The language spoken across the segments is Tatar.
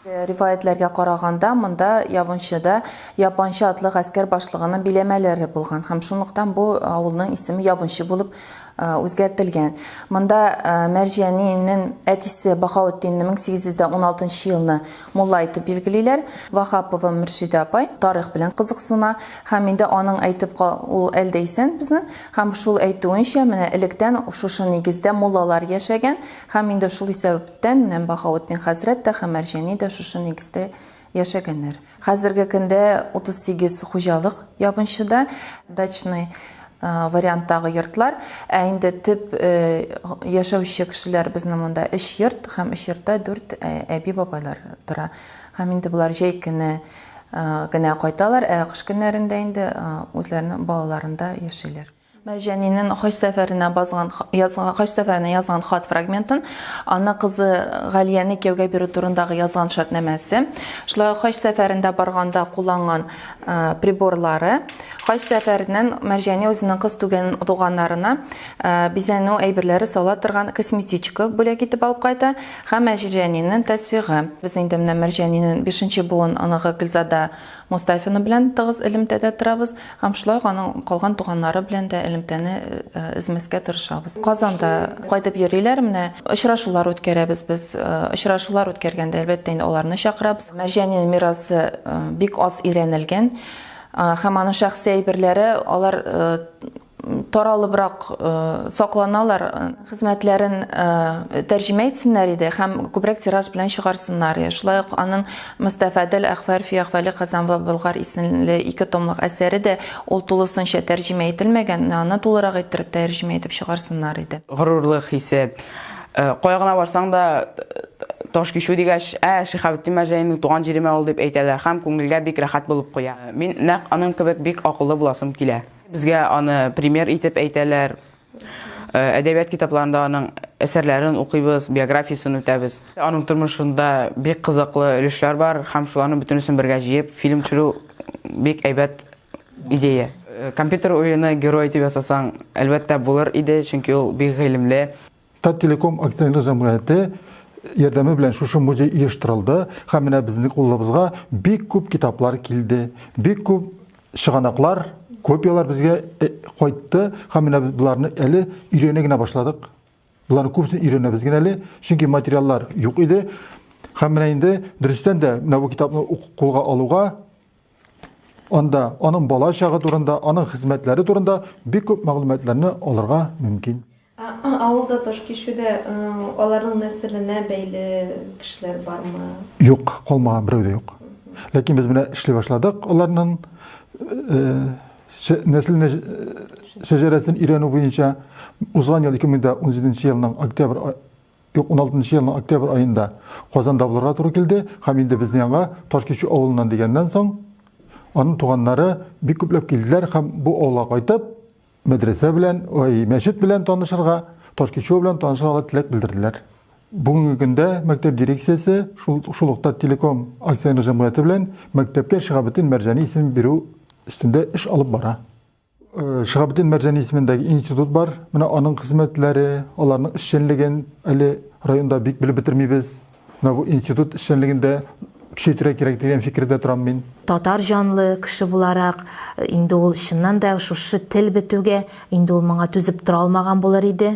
Риваятләргә караганда, монда Ябынчыда Японча атлы гаскәр башлыгының биләмәләре булган һәм шунлыктан бу авылның исеме Ябынчы булып үзгәртелгән. Монда Мәрҗәнинең әтисе Баһаутдин 1816 елны мулла итеп билгелиләр. Вахапова Мөршидә апай тарих белән кызыксына һәм инде аның әйтеп ул әлдә исән безнең һәм шул әйтүенчә менә электән шушы нигездә муллалар яшәгән һәм инде шул исәбәптән Баһаутдин хәзрәт тә һәм Мәрҗәни дә шушы нигездә яшәгәннәр. Хәзерге көндә 38 хуҗалык Ябынчыда, дачный варианттагы йортлар, ә инде төп яшәүче кешеләр безнең монда 3 йорт һәм 3 йортта 4 әби бабайлар тора. Һәм инде булар җәй көне генә кайталар, ә кыш көннәрендә инде үзләренең балаларында яшиләр. Мәрҗәнинең хаҗ сәфәренә язган хат фрагментын аны кызы Галияне кияүгә бирү турындагы язган шартнамәсе. Шулай хаҗ сәфәрендә барганда кулланган приборлары, хаҗ сәфәреннән Мәрҗәни үзенең кыз туганнарына бизәнү әйберләре сала торган косметичка бүләк итеп алып кайта һәм Мәрҗәнинең тәсвигы. Без инде менә Мәрҗәнинең 5нче буын аныгы Гөлзада Мустафина белән тыгыз элемтәдә торабыз һәм шулай аның калган туганнары белән дә элемтәне измәскә тырышабыз. Казанда кайтып йөриләр, менә очрашулар үткәрәбез без. Очрашулар үткәргәндә әлбәттә инде аларны чакырабыз. Мәрҗәнинең мирасы бик аз өйрәнелгән һәм аның шәхси әйберләре алар таралыбрак сакланалар, хезмәтләрен тәрҗемә итсеннәр иде һәм күбрәк тираж белән чыгарсыннар. Шулай ук аның Мустафадел Әхфар фи Әхвали Казан ва Болгар исемле 2 томлык әсәре дә ул тулысынча тәрҗемә ителмәгән, аны тулырак иттереп тәрҗемә итеп чыгарсыннар иде. Горурлык хисе. Кайгына барсаң да таш кишү дигәч, Шиһабетдин Мәрҗәнинең туган җиреме ул дип әйтәләр һәм күңелгә бик рәхәт булып куя. Мин нәкъ аның кебек бик акыллы буласым килә. Безгә аны пример итеп әйтәләр. Әдәбият китапларында аның әсәрләрен укыйбыз, биографиясын үтәбез. Аның тормышында бик кызыклы өлешләр бар һәм шуларның бөтенесен бергә җыеп фильм төшерү бик әйбәт идея. Компьютер уены герой итеп ясасаң, әлбәттә булыр иде, чөнки ул бик гыйлемле. Таттелеком акционерлык җәмгыяте ярдәме белән шушы музей оештырылды һәм менә безнең кулыбызга бик күп китаплар килде, бик күп чыганаклар, копиялар безгә кайтты һәм менә буларны әле өйрәнә генә башладык. Буларны күпсен өйрәнәбез генә әле, чөнки материаллар юк иде. Һәм менә инде дөрестән дә менә бу китапны кулга алуга анда аның бала чагы турында, аның хезмәтләре турында бик күп мәгълүматларны алырга мөмкин. Авылда Ташкешүдә аларның нәселенә бәйле кешеләр бармы? Юк, калмаган берәү дә юк. Ләкин без менә эшли башладык. Аларның нәселне шәҗәрәсен өйрәнү буенча узган ел 2017 елның октябрь 16 елның октябрь аенда Казанда булырга туры килде. Һәм инде безнең янга Ташкешү авылыннан дигәннән соң аның туганнары бик күпләп килделәр һәм бу авылга кайтып мәдрәсә белән, мәчет белән танышырга, Ташкешү белән танышырга теләк белдерделәр. Бүгенге көндә мәктәп дирекциясе шул ук Таттелеком акционерлык җәмгыяте белән мәктәпкә Шиһабетдин Мәрҗәни исемен бирү өстендә эш алып бара. Шиһабетдин Мәрҗәни исемендәге институт бар. Менә аның хезмәтләре, аларның эшчәнлеген әле районда бик белеп бетермибез. Менә бу институт эшчәнлегендә күчәйтергә кирәк дигән фикердә торам мин. Татар җанлы кеше буларак, инде ул чыннан да шушы тел бетүгә инде ул моңа түзеп тора алмаган булыр иде.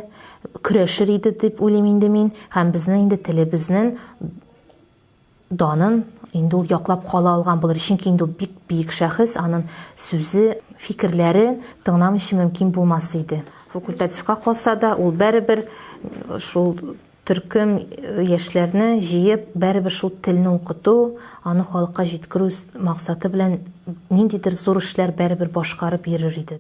Көрәшер иде дип уйлыйм инде мин. Һәм безнең инде телебезнең данын инде ул яклап кала алган булыр. Чөнки инде ул бик бик шәхес, аның сүзе, фикерләре тыңламыйча мөмкин булмас иде. Факультативка калса да ул бәрібер шул төркем яшьләрне җыеп, бәрібер шул телне укыту, аны халыкка җиткерү максаты белән ниндидер зур эшләр бәрібер башкарып йөрер иде.